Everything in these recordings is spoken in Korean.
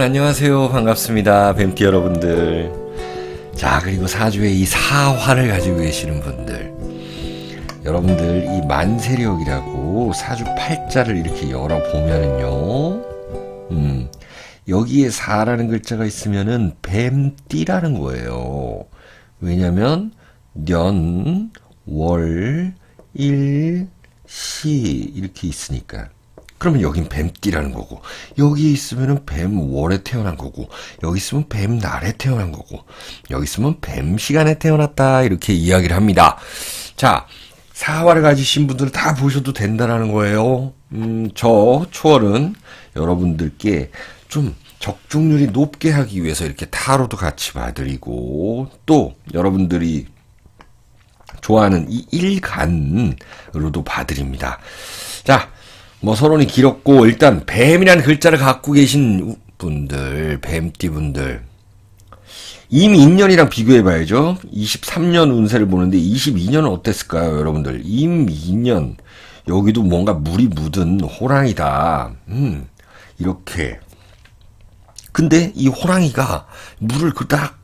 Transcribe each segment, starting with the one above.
안녕하세요. 반갑습니다. 뱀띠 여러분들. 자, 그리고 사주에 이 사화를 가지고 계시는 분들. 여러분들, 이 만세력이라고 사주 팔자를 이렇게 열어보면은요, 여기에 사라는 글자가 있으면은 뱀띠라는 거예요. 왜냐면, 년, 월, 일, 시, 이렇게 있으니까. 그러면 여긴 뱀띠라는 거고, 여기 있으면 뱀월에 태어난 거고, 여기 있으면 뱀날에 태어난 거고, 여기 있으면 뱀시간에 태어났다, 이렇게 이야기를 합니다. 자, 사화를 가지신 분들은 다 보셔도 된다라는 거예요. 저 초월은 여러분들께 좀 적중률이 높게 하기 위해서 이렇게 타로도 같이 봐드리고, 또 여러분들이 좋아하는 이 일간으로도 봐드립니다. 자, 뭐 서론이 길었고, 일단 뱀이라는 글자를 갖고 계신 분들, 뱀띠분들, 임인년이랑 비교해봐야죠. 23년 운세를 보는데 22년은 어땠을까요, 여러분들? 임인년, 여기도 뭔가 물이 묻은 호랑이다. 이렇게. 근데 이 호랑이가 물을 그닥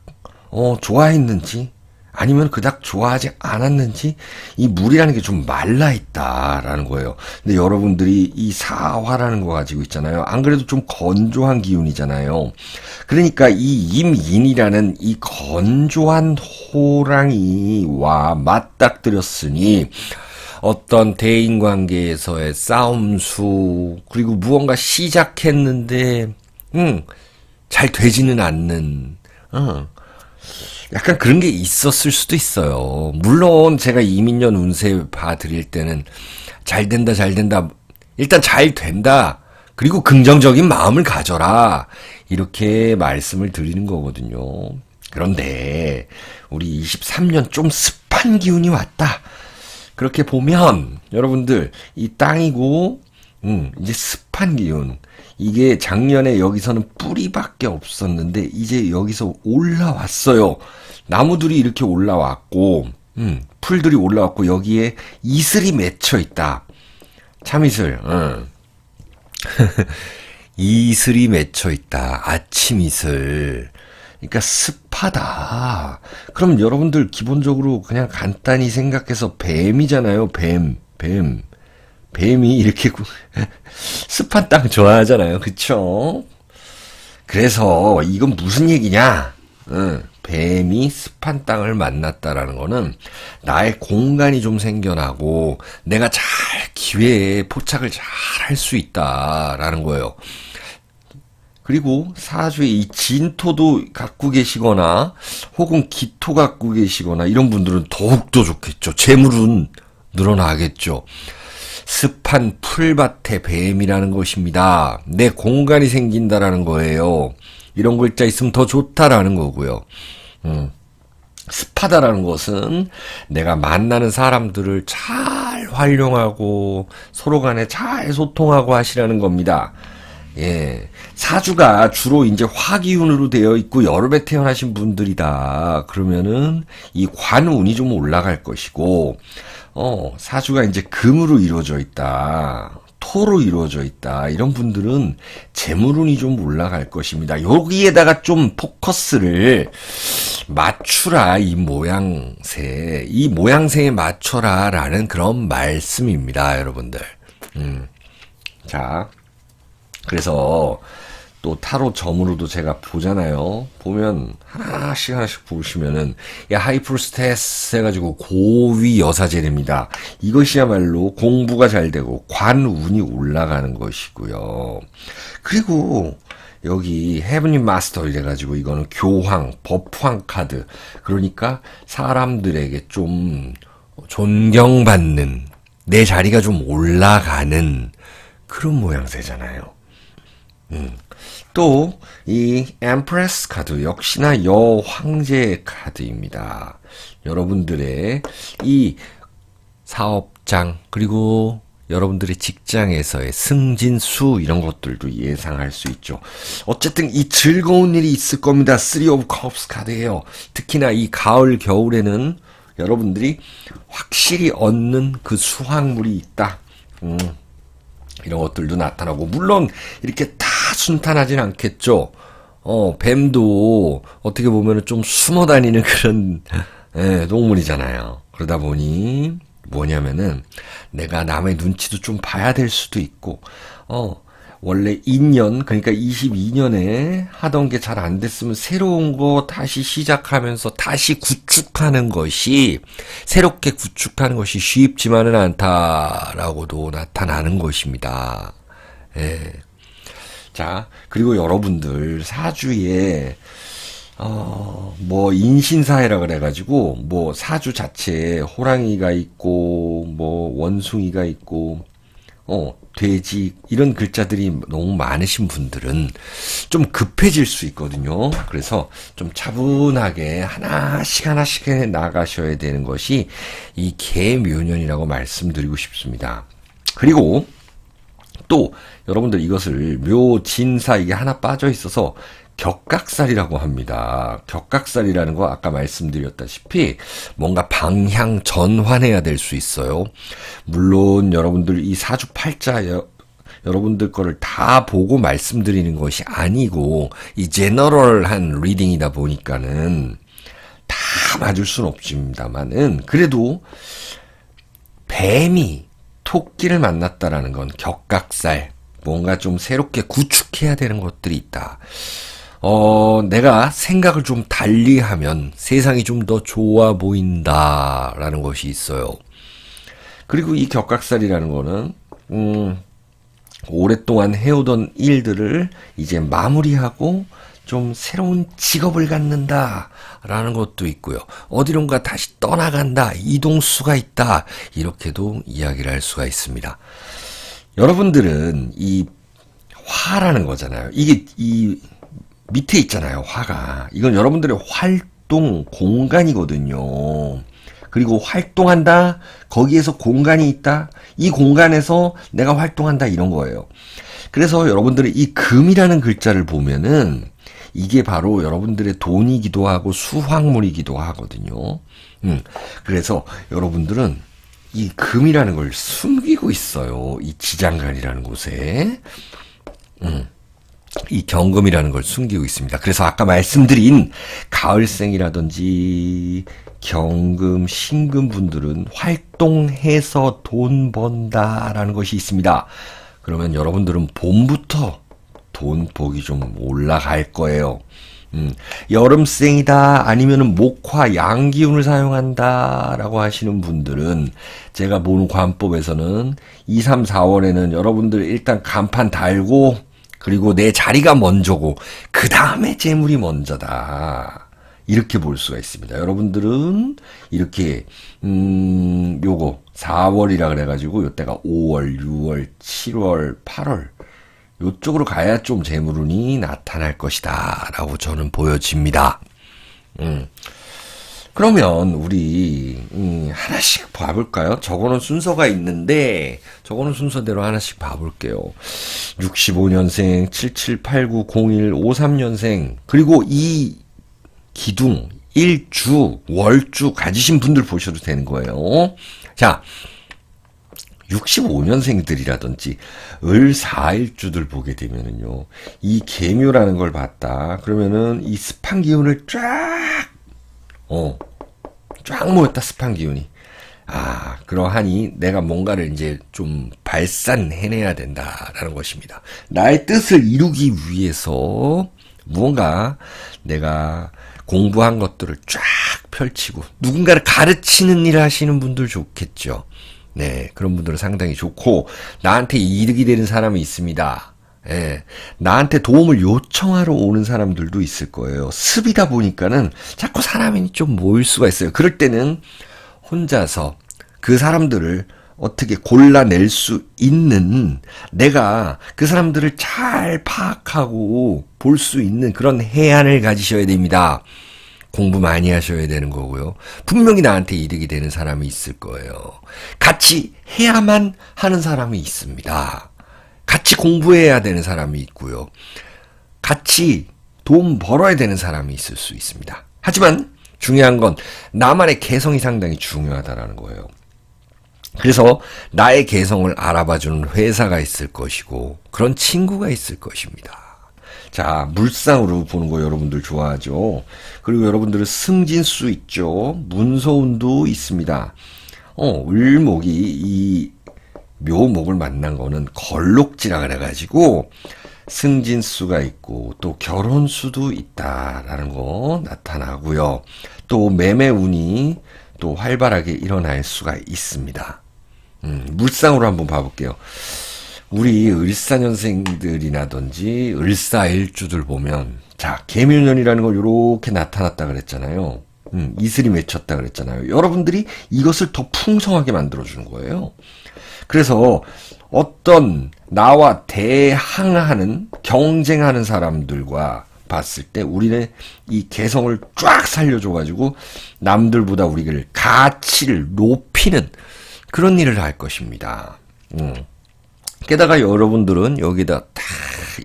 좋아했는지, 아니면 그닥 좋아하지 않았는지 이 물이라는 게 좀 말라있다라는 거예요. 근데 여러분들이 이 사화라는 거 가지고 있잖아요. 안 그래도 좀 건조한 기운이잖아요. 그러니까 이 임인이라는 이 건조한 호랑이와 맞닥뜨렸으니 어떤 대인관계에서의 싸움수, 그리고 무언가 시작했는데 잘 되지는 않는 약간 그런 게 있었을 수도 있어요. 물론 제가 이민년 운세 봐드릴 때는 잘 된다, 일단 잘 된다, 그리고 긍정적인 마음을 가져라, 이렇게 말씀을 드리는 거거든요. 그런데 우리 23년 좀 습한 기운이 왔다, 그렇게 보면 여러분들 이 땅이고 이제 습한 기운, 이게 작년에 여기서는 뿌리밖에 없었는데 이제 여기서 올라왔어요. 나무들이 이렇게 올라왔고, 풀들이 올라왔고, 여기에 이슬이 맺혀 있다. 참이슬, 이슬이 맺혀 있다. 아침 이슬. 그러니까 습하다. 그럼 여러분들 기본적으로 그냥 간단히 생각해서 뱀이잖아요. 뱀이 이렇게 습한 땅 좋아하잖아요. 그쵸? 그래서 이건 무슨 얘기냐? 뱀이 습한 땅을 만났다라는 거는 나의 공간이 좀 생겨나고 내가 잘 기회에 포착을 잘 할 수 있다라는 거예요. 그리고 사주에 이 진토도 갖고 계시거나 혹은 기토 갖고 계시거나 이런 분들은 더욱더 좋겠죠. 재물은 늘어나겠죠. 습한 풀밭에 뱀이라는 것입니다. 내 공간이 생긴다라는 거예요. 이런 글자 있으면 더 좋다라는 거고요. 습하다라는 것은 내가 만나는 사람들을 잘 활용하고 서로 간에 잘 소통하고 하시라는 겁니다. 예. 사주가 주로 이제 화기운으로 되어 있고 여름에 태어나신 분들이다. 그러면은 이 관운이 좀 올라갈 것이고, 사주가 이제 금으로 이루어져 있다, 토로 이루어져 있다, 이런 분들은 재물운이 좀 올라갈 것입니다. 여기에다가 좀 포커스를 맞추라, 이 모양새에 맞춰라 라는 그런 말씀입니다, 여러분들. 자, 그래서 또 타로 점으로도 제가 보잖아요. 보면 하나씩 보시면은 하이프로스테스 해가지고 고위 여사제입니다. 이것이야말로 공부가 잘 되고 관운이 올라가는 것이고요. 그리고 여기 헤브닝 마스터 이래가지고 이거는 교황, 법황 카드. 그러니까 사람들에게 좀 존경받는, 내 자리가 좀 올라가는 그런 모양새잖아요. 또 이 엠프레스 카드 역시나 여황제 카드입니다. 여러분들의 이 사업장, 그리고 여러분들의 직장에서의 승진수, 이런 것들도 예상할 수 있죠. 어쨌든 이 즐거운 일이 있을 겁니다. 3 of Cups 카드예요. 특히나 이 가을 겨울에는 여러분들이 확실히 얻는 그 수확물이 있다. 이런 것들도 나타나고, 물론 이렇게 다 순탄하진 않겠죠. 뱀도 어떻게 보면 좀 숨어 다니는 그런, 예, 동물이잖아요. 그러다 보니, 뭐냐면은, 내가 남의 눈치도 좀 봐야 될 수도 있고, 원래 2년, 그러니까 22년에 하던 게 잘 안 됐으면 새로운 거 다시 시작하면서 다시 구축하는 것이, 새롭게 구축하는 것이 쉽지만은 않다라고도 나타나는 것입니다. 예. 자, 그리고 여러분들 사주에 뭐 인신사회라 그래가지고 뭐 사주 자체에 호랑이가 있고 뭐 원숭이가 있고 돼지 이런 글자들이 너무 많으신 분들은 좀 급해질 수 있거든요. 그래서 좀 차분하게 하나씩 하나씩 해 나가셔야 되는 것이 이 개묘년이라고 말씀드리고 싶습니다. 그리고 또 여러분들 이것을 묘진사 이게 하나 빠져 있어서 격각살이라고 합니다. 격각살이라는 거 아까 말씀드렸다시피 뭔가 방향 전환해야 될 수 있어요. 물론 여러분들 이 사주팔자 여러분들 거를 다 보고 말씀드리는 것이 아니고 이 제너럴한 리딩이다 보니까는 다 맞을 수는 없습니다만은 그래도 뱀이 토끼를 만났다라는 건 격각살, 뭔가 좀 새롭게 구축해야 되는 것들이 있다. 내가 생각을 좀 달리 하면 세상이 좀 더 좋아 보인다라는 것이 있어요. 그리고 이 격각살이라는 거는, 오랫동안 해오던 일들을 이제 마무리하고 좀 새로운 직업을 갖는다라는 것도 있고요. 어디론가 다시 떠나간다, 이동수가 있다, 이렇게도 이야기를 할 수가 있습니다. 여러분들은 이 화라는 거잖아요. 이게 이 밑에 있잖아요, 화가. 이건 여러분들의 활동 공간이거든요. 그리고 활동한다, 거기에서 공간이 있다, 이 공간에서 내가 활동한다, 이런 거예요. 그래서 여러분들이 이 금이라는 글자를 보면은 이게 바로 여러분들의 돈이기도 하고 수확물이기도 하거든요. 그래서 여러분들은 이 금이라는 걸 숨기고 있어요. 이 지장간이라는 곳에. 이 경금이라는 걸 숨기고 있습니다. 그래서 아까 말씀드린 가을생이라든지 경금, 신금 분들은 활동해서 돈 번다라는 것이 있습니다. 그러면 여러분들은 봄부터 돈 복이 좀 올라갈 거예요. 여름생이다 아니면은 목화 양기운을 사용한다라고 하시는 분들은 제가 보는 관법에서는 2, 3, 4월에는 여러분들 일단 간판 달고 그리고 내 자리가 먼저고 그 다음에 재물이 먼저다. 이렇게 볼 수가 있습니다. 여러분들은 이렇게 요거 4월이라 그래가지고 요때가 5월, 6월, 7월, 8월 요쪽으로 가야 좀 재물운이 나타날 것이다 라고 저는 보여집니다. 그러면 우리 하나씩 봐볼까요? 저거는 순서가 있는데 저거는 순서대로 하나씩 봐볼게요. 65년생, 77, 89, 01, 53년생 그리고 이 기둥, 일주, 월주 가지신 분들 보셔도 되는 거예요. 자, 65년생들이라든지 을 4일주들 보게 되면은요, 이 계묘라는 걸 봤다. 그러면은 이 습한 기운을 쫙 모였다, 습한 기운이. 그러하니 내가 뭔가를 이제 좀 발산해내야 된다라는 것입니다. 나의 뜻을 이루기 위해서 무언가 내가 공부한 것들을 쫙 펼치고 누군가를 가르치는 일을 하시는 분들 좋겠죠. 네, 그런 분들은 상당히 좋고 나한테 이득이 되는 사람이 있습니다. 예, 나한테 도움을 요청하러 오는 사람들도 있을 거예요. 습이다 보니까는 자꾸 사람이 좀 모일 수가 있어요. 그럴 때는 혼자서 그 사람들을 어떻게 골라낼 수 있는 내가 그 사람들을 잘 파악하고 볼 수 있는 그런 해안을 가지셔야 됩니다. 공부 많이 하셔야 되는 거고요. 분명히 나한테 이득이 되는 사람이 있을 거예요. 같이 해야만 하는 사람이 있습니다. 같이 공부해야 되는 사람이 있고요. 같이 돈 벌어야 되는 사람이 있을 수 있습니다. 하지만 중요한 건 나만의 개성이 상당히 중요하다는 거예요. 그래서 나의 개성을 알아봐주는 회사가 있을 것이고 그런 친구가 있을 것입니다. 자, 물상으로 보는 거 여러분들 좋아하죠? 그리고 여러분들은 승진수 있죠? 문서운도 있습니다. 을목이 이 묘목을 만난 거는 걸록지라 그래가지고 승진수가 있고 또 결혼수도 있다라는 거 나타나고요. 또 매매운이 또 활발하게 일어날 수가 있습니다. 물상으로 한번 봐볼게요. 우리 을사년생들이라든지 을사일주들 보면 자, 계묘년이라는 걸 이렇게 나타났다 그랬잖아요. 이슬이 맺혔다 그랬잖아요. 여러분들이 이것을 더 풍성하게 만들어주는 거예요. 그래서 어떤 나와 대항하는 경쟁하는 사람들과 봤을 때 우리는 이 개성을 쫙 살려줘가지고 남들보다 우리를 가치를 높이는 그런 일을 할 것입니다. 게다가 여러분들은 여기다 다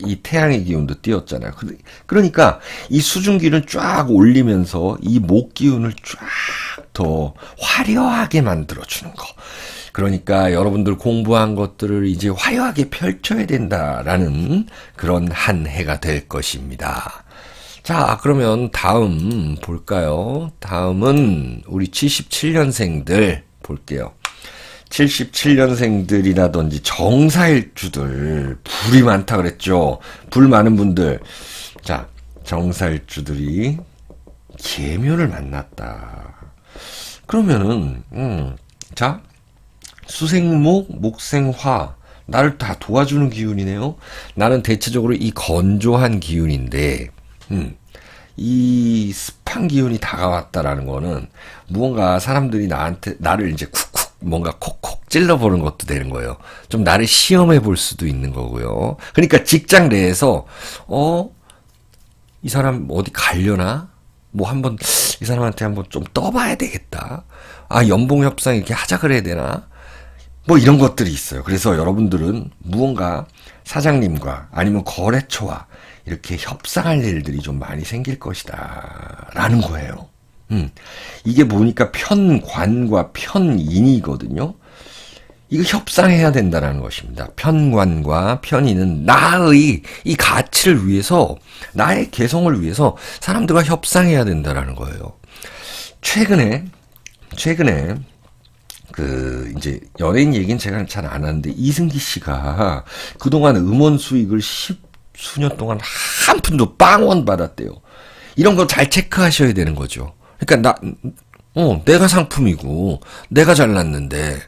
이 태양의 기운도 띄웠잖아요. 그러니까 이 수중기를 쫙 올리면서 이 목 기운을 쫙 더 화려하게 만들어주는 거. 그러니까 여러분들 공부한 것들을 이제 화려하게 펼쳐야 된다라는 그런 한 해가 될 것입니다. 자, 그러면 다음 볼까요? 다음은 우리 77년생들 볼게요. 77년생들이라든지 정사일주들 불이 많다 그랬죠. 불 많은 분들. 자, 정사일주들이 계묘를 만났다. 그러면은 자, 수생목, 목생화 나를 다 도와주는 기운이네요. 나는 대체적으로 이 건조한 기운인데 이 습한 기운이 다가왔다라는 거는 무언가 사람들이 나를 이제 쿡쿡 뭔가 콕콕 찔러보는 것도 되는 거예요. 좀 나를 시험해 볼 수도 있는 거고요. 그러니까 직장 내에서 이 사람 어디 가려나? 뭐 한번 이 사람한테 한번 좀 떠봐야 되겠다. 아, 연봉 협상 이렇게 하자 그래야 되나? 뭐 이런 것들이 있어요. 그래서 여러분들은 무언가 사장님과 아니면 거래처와 이렇게 협상할 일들이 좀 많이 생길 것이다 라는 거예요. 이게 보니까 편관과 편인이거든요. 이거 협상해야 된다는 것입니다. 편관과 편인은 나의 이 가치를 위해서, 나의 개성을 위해서 사람들과 협상해야 된다는 거예요. 최근에 이제 연예인 얘기는 제가 잘 안 하는데 이승기 씨가 그동안 음원 수익을 10수년 동안 한 푼도 빵원 받았대요. 이런 거 잘 체크하셔야 되는 거죠. 그러니까 내가 상품이고 내가 잘났는데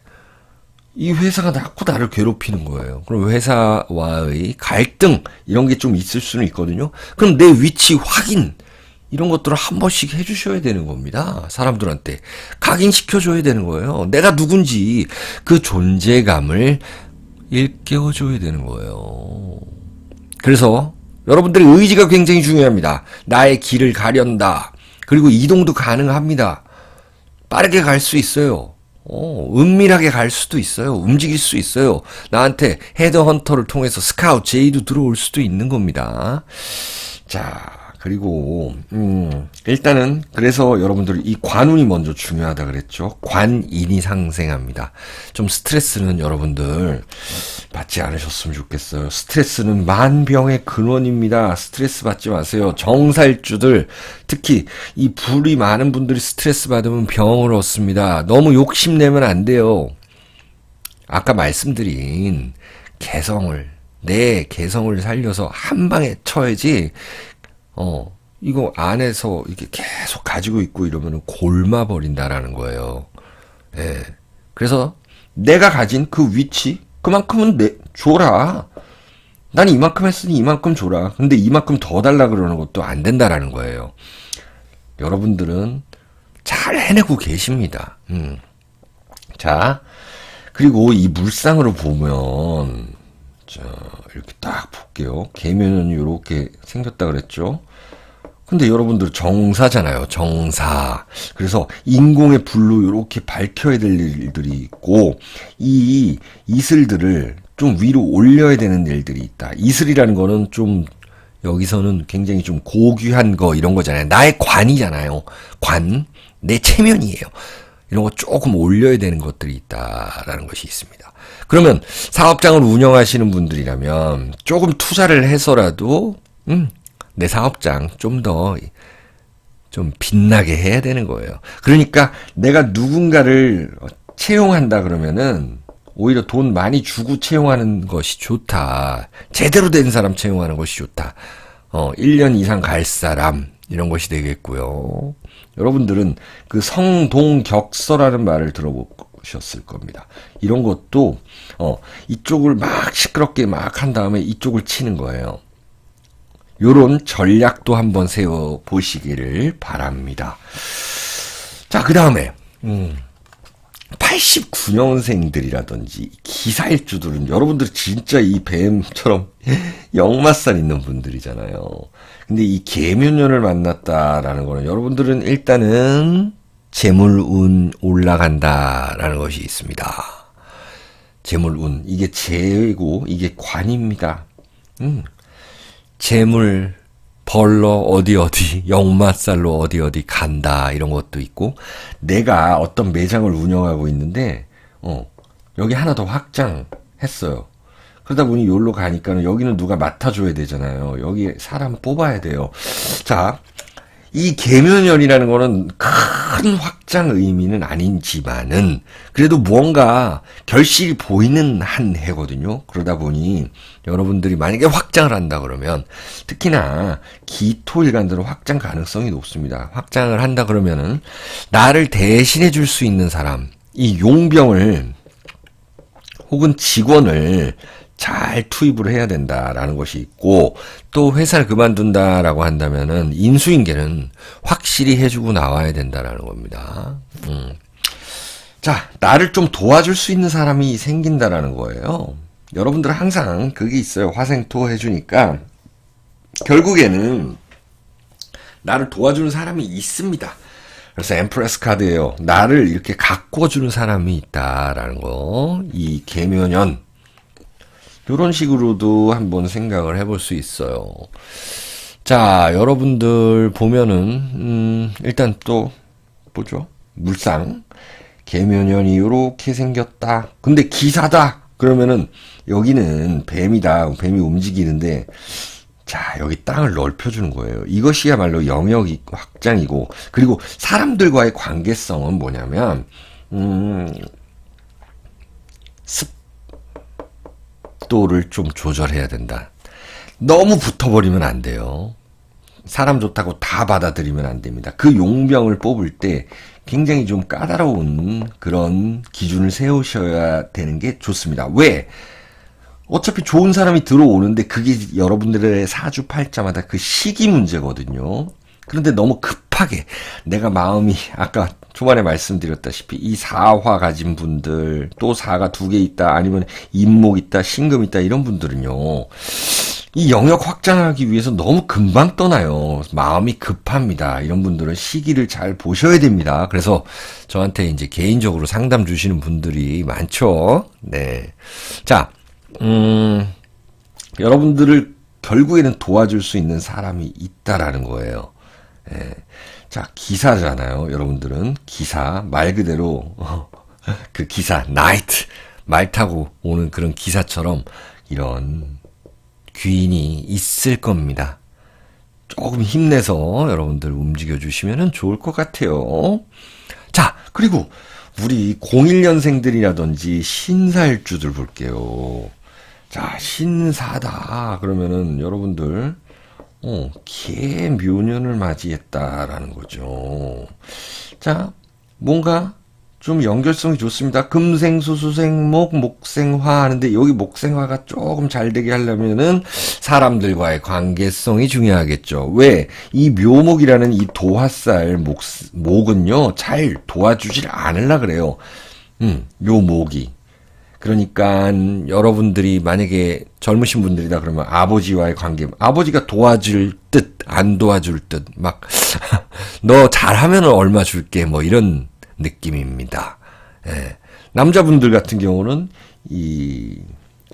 이 회사가 자꾸 나를 괴롭히는 거예요. 그럼 회사와의 갈등 이런 게 좀 있을 수는 있거든요. 그럼 내 위치 확인 이런 것들을 한 번씩 해주셔야 되는 겁니다. 사람들한테 각인시켜줘야 되는 거예요. 내가 누군지 그 존재감을 일깨워줘야 되는 거예요. 그래서 여러분들의 의지가 굉장히 중요합니다. 나의 길을 가련다. 그리고 이동도 가능합니다. 빠르게 갈 수 있어요. 은밀하게 갈 수도 있어요. 움직일 수 있어요. 나한테 헤드헌터를 통해서 스카우트 제의도 들어올 수도 있는 겁니다. 자, 그리고 일단은 그래서 여러분들 이 관운이 먼저 중요하다 그랬죠. 관인이 상생합니다. 좀 스트레스는 여러분들 받지 않으셨으면 좋겠어요. 스트레스는 만병의 근원입니다. 스트레스 받지 마세요. 정사일주들 특히 이 불이 많은 분들이 스트레스 받으면 병을 얻습니다. 너무 욕심내면 안 돼요. 아까 말씀드린 내 개성을 살려서 한 방에 쳐야지. 이거 안에서 이렇게 계속 가지고 있고 이러면 골마버린다라는 거예요. 예. 그래서 내가 가진 그 위치, 그만큼은 줘라. 난 이만큼 했으니 이만큼 줘라. 근데 이만큼 더 달라 그러는 것도 안 된다라는 거예요. 여러분들은 잘 해내고 계십니다. 자, 그리고 이 물상으로 보면, 자, 이렇게 딱 볼게요. 계면은 이렇게 생겼다 그랬죠. 근데 여러분들 정사잖아요. 정사. 그래서 인공의 불로 이렇게 밝혀야 될 일들이 있고 이 이슬들을 좀 위로 올려야 되는 일들이 있다. 이슬이라는 거는 좀 여기서는 굉장히 좀 고귀한 거 이런 거잖아요. 나의 관이잖아요. 관, 내 체면이에요. 이런 거 조금 올려야 되는 것들이 있다라는 것이 있습니다. 그러면 사업장을 운영하시는 분들이라면 조금 투자를 해서라도 내 사업장 좀 빛나게 해야 되는 거예요. 그러니까 내가 누군가를 채용한다 그러면은 오히려 돈 많이 주고 채용하는 것이 좋다. 제대로 된 사람 채용하는 것이 좋다. 1년 이상 갈 사람, 이런 것이 되겠고요. 여러분들은 그 성동격서라는 말을 들어보셨을 겁니다. 이런 것도, 이쪽을 막 시끄럽게 막 한 다음에 이쪽을 치는 거예요. 요런 전략도 한번 세워보시기를 바랍니다. 자, 그 다음에, 89년생들이라든지 기사일주들은 여러분들 진짜 이 뱀처럼 역맛살 있는 분들이잖아요. 근데 이 계묘년을 만났다라는 거는 여러분들은 일단은 재물운 올라간다라는 것이 있습니다. 재물운, 이게 재고 이게 관입니다. 재물 벌러 어디 역맛살로 어디 간다, 이런 것도 있고, 내가 어떤 매장을 운영하고 있는데 여기 하나 더 확장했어요. 그러다 보니 여기로 가니까는 여기는 누가 맡아줘야 되잖아요. 여기 사람 뽑아야 돼요. 자, 이 계묘년이라는 거는 큰 확장 의미는 아니지만은 그래도 무언가 결실이 보이는 한 해거든요. 그러다 보니 여러분들이 만약에 확장을 한다 그러면 특히나 기토일간들은 확장 가능성이 높습니다. 확장을 한다 그러면은 나를 대신해 줄 수 있는 사람, 이 용병을 혹은 직원을 잘 투입을 해야 된다라는 것이 있고, 또 회사를 그만둔다라고 한다면은 인수인계는 확실히 해주고 나와야 된다라는 겁니다. 자, 나를 좀 도와줄 수 있는 사람이 생긴다라는 거예요. 여러분들은 항상 그게 있어요. 화생토 해주니까 결국에는 나를 도와주는 사람이 있습니다. 그래서 엠프레스 카드예요. 나를 이렇게 가꿔주는 사람이 있다라는 거. 이 계묘년, 이런 식으로도 한번 생각을 해볼 수 있어요. 자, 여러분들 보면은 일단 또 뭐죠? 물상, 계묘년이 요렇게 생겼다. 근데 기사다 그러면은 여기는 뱀이다. 뱀이 움직이는데, 자, 여기 땅을 넓혀주는 거예요. 이것이야말로 영역 확장이고, 그리고 사람들과의 관계성은 뭐냐면 습도를 좀 조절해야 된다. 너무 붙어버리면 안 돼요. 사람 좋다고 다 받아들이면 안 됩니다. 그 용병을 뽑을 때 굉장히 좀 까다로운 그런 기준을 세우셔야 되는 게 좋습니다. 왜? 어차피 좋은 사람이 들어오는데 그게 여러분들의 사주팔자마다 그 시기 문제거든요. 그런데 너무 급하게 내가 마음이, 아까 초반에 말씀드렸다시피 이 사화 가진 분들, 또 사가 2개 있다, 아니면 인목 있다, 신금 있다, 이런 분들은요, 이 영역 확장하기 위해서 너무 금방 떠나요. 마음이 급합니다. 이런 분들은 시기를 잘 보셔야 됩니다. 그래서 저한테 이제 개인적으로 상담 주시는 분들이 많죠. 네. 자, 여러분들을 결국에는 도와줄 수 있는 사람이 있다라는 거예요. 예. 자, 기사잖아요. 여러분들은 기사, 말 그대로 그 기사, 나이트, 말 타고 오는 그런 기사처럼 이런 귀인이 있을 겁니다. 조금 힘내서 여러분들 움직여 주시면 좋을 것 같아요. 자, 그리고 우리 01년생들이라든지 신사일주들 볼게요. 자, 신사다 그러면은 여러분들 계묘년을 맞이했다라는 거죠. 자, 뭔가 좀 연결성이 좋습니다. 금생수, 수생목, 목생화 하는데 여기 목생화가 조금 잘 되게 하려면은 사람들과의 관계성이 중요하겠죠. 왜? 이 묘목이라는 이 도화살 목은요, 잘 도와주질 않으려 그래요. 묘목이. 그러니까 여러분들이 만약에 젊으신 분들이다 그러면 아버지와의 관계, 아버지가 도와줄 듯, 안 도와줄 듯, 막 너 잘하면 얼마 줄게, 뭐 이런 느낌입니다. 예. 남자분들 같은 경우는 이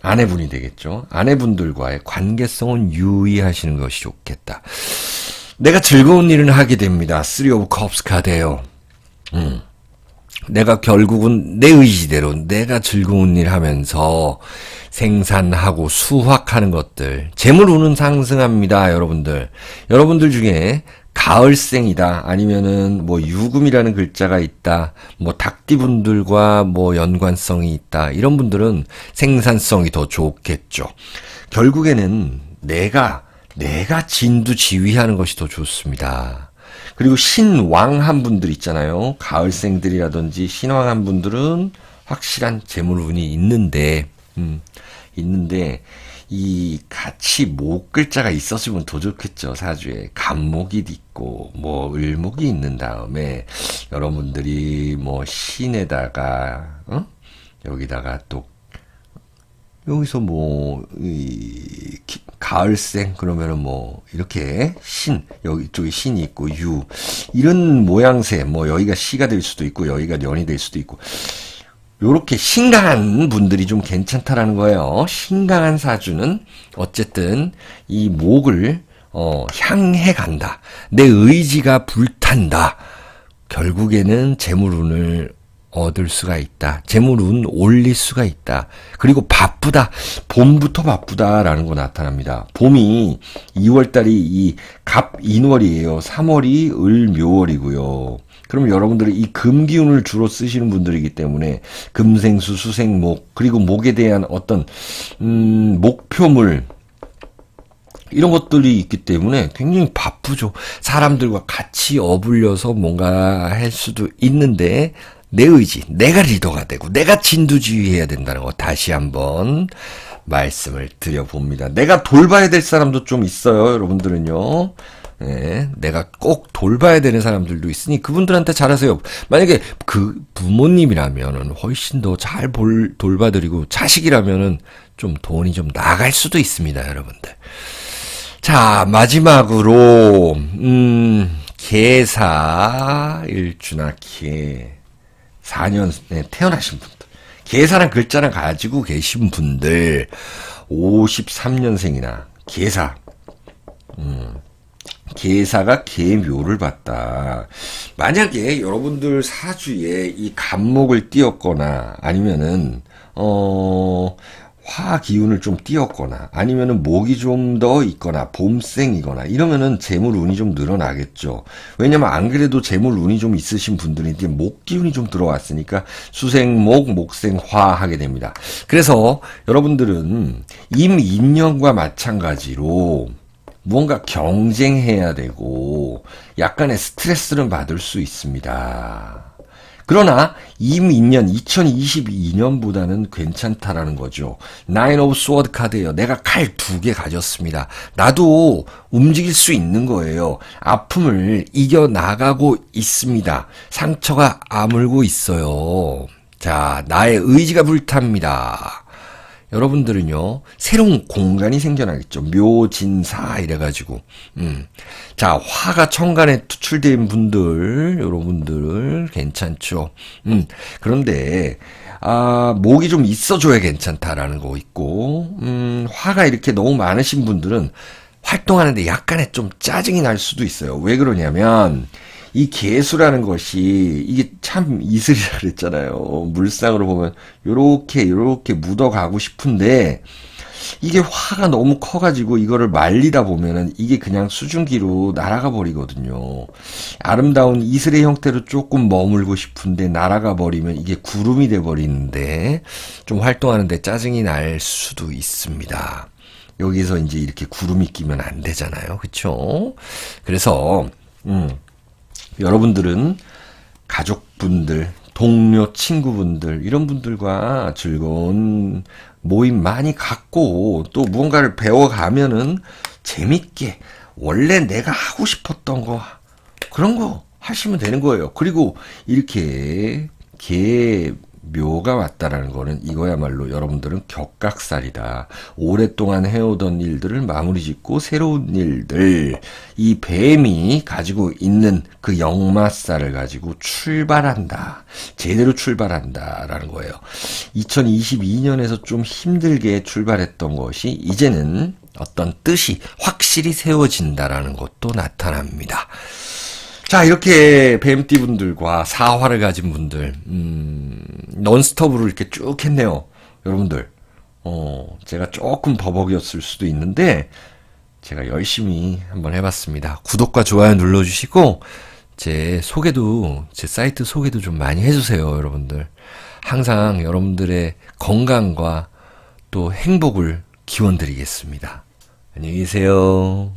아내분이 되겠죠. 아내분들과의 관계성은 유의하시는 것이 좋겠다. 내가 즐거운 일을 하게 됩니다. 3 of Cups 카드예요. 내가 결국은 내 의지대로 내가 즐거운 일 하면서 생산하고 수확하는 것들. 재물운은 상승합니다, 여러분들. 여러분들 중에 가을생이다, 아니면은 뭐 유금이라는 글자가 있다, 뭐 닭띠분들과 뭐 연관성이 있다, 이런 분들은 생산성이 더 좋겠죠. 결국에는 내가 진두지휘하는 것이 더 좋습니다. 그리고 신왕한 분들 있잖아요. 가을생들이라든지 신왕한 분들은 확실한 재물운이 있는데 이 같이 목 글자가 있었으면 더 좋겠죠. 사주에 간목이 있고 뭐 을목이 있는 다음에 여러분들이 뭐 신에다가 여기다가 또 여기서 뭐 가을생 그러면은 뭐 이렇게 신 여기 쪽에 신이 있고 유 이런 모양새 뭐 여기가 시가 될 수도 있고 여기가 년이 될 수도 있고 요렇게 신강한 분들이 좀 괜찮다라는 거예요. 신강한 사주는 어쨌든 이 목을 향해 간다. 내 의지가 불탄다. 결국에는 재물운을 얻을 수가 있다. 재물운 올릴 수가 있다. 그리고 바쁘다. 봄부터 바쁘다라는 거 나타납니다. 봄이 2월달이 이 갑인월이에요. 3월이 을묘월이고요. 그럼 여러분들이 이 금기운을 주로 쓰시는 분들이기 때문에 금생수, 수생목, 그리고 목에 대한 어떤 목표물 이런 것들이 있기 때문에 굉장히 바쁘죠. 사람들과 같이 어울려서 뭔가 할 수도 있는데 내 의지, 내가 리더가 되고 내가 진두지휘해야 된다는 거 다시 한번 말씀을 드려봅니다. 내가 돌봐야 될 사람도 좀 있어요, 여러분들은요. 네, 내가 꼭 돌봐야 되는 사람들도 있으니 그분들한테 잘하세요. 만약에 그 부모님이라면은 훨씬 더 잘 돌봐드리고 자식이라면은 좀 돈이 좀 나갈 수도 있습니다, 여러분들. 자, 마지막으로 개사 일주나 개 4년에 태어나신 분들, 개사란 글자를 가지고 계신 분들 53년생이나 개사 개사가 개묘를 봤다. 만약에 여러분들 사주에 이 간목을 띄었거나 아니면은 화 기운을 좀 띄었거나 아니면은 목이 좀 더 있거나 봄생이거나 이러면은 재물 운이 좀 늘어나겠죠. 왜냐면 안 그래도 재물 운이 좀 있으신 분들인데 목 기운이 좀 들어왔으니까 수생목, 목생화 하게 됩니다. 그래서 여러분들은 임인년과 마찬가지로 무언가 경쟁해야 되고 약간의 스트레스를 받을 수 있습니다. 그러나 임인년 2022년보다는 괜찮다라는 거죠. Nine of Sword 카드예요. 내가 칼 2개 가졌습니다. 나도 움직일 수 있는 거예요. 아픔을 이겨나가고 있습니다. 상처가 아물고 있어요. 자, 나의 의지가 불탑니다. 여러분들은요, 새로운 공간이 생겨나겠죠. 묘진사 이래가지고. 자, 화가 천간에 투출된 분들, 여러분들 괜찮죠. 그런데 목이 좀 있어줘야 괜찮다라는 거 있고, 화가 이렇게 너무 많으신 분들은 활동하는데 약간의 좀 짜증이 날 수도 있어요. 왜 그러냐면 이 개수라는 것이 이게 참 이슬이라 그랬잖아요. 물상으로 보면 요렇게 묻어가고 싶은데 이게 화가 너무 커가지고 이거를 말리다 보면은 이게 그냥 수증기로 날아가 버리거든요. 아름다운 이슬의 형태로 조금 머물고 싶은데 날아가 버리면 이게 구름이 돼 버리는데 좀 활동하는데 짜증이 날 수도 있습니다. 여기서 이제 이렇게 구름이 끼면 안 되잖아요. 그쵸? 그래서 여러분들은 가족분들, 동료, 친구분들 이런 분들과 즐거운 모임 많이 갖고 또 무언가를 배워가면은 재밌게 원래 내가 하고 싶었던 거 그런 거 하시면 되는 거예요. 그리고 이렇게 묘가 왔다라는 거는 이거야말로 여러분들은 격각살이다. 오랫동안 해오던 일들을 마무리 짓고 새로운 일들, 이 뱀이 가지고 있는 그 역마살을 가지고 출발한다. 제대로 출발한다라는 거예요. 2022년에서 좀 힘들게 출발했던 것이 이제는 어떤 뜻이 확실히 세워진다라는 것도 나타납니다. 자, 이렇게 뱀띠 분들과 사화를 가진 분들, 넌스톱으로 이렇게 쭉 했네요. 여러분들. 제가 조금 버벅이었을 수도 있는데, 제가 열심히 한번 해봤습니다. 구독과 좋아요 눌러주시고, 제 사이트 소개도 좀 많이 해주세요, 여러분들. 항상 여러분들의 건강과 또 행복을 기원드리겠습니다. 안녕히 계세요.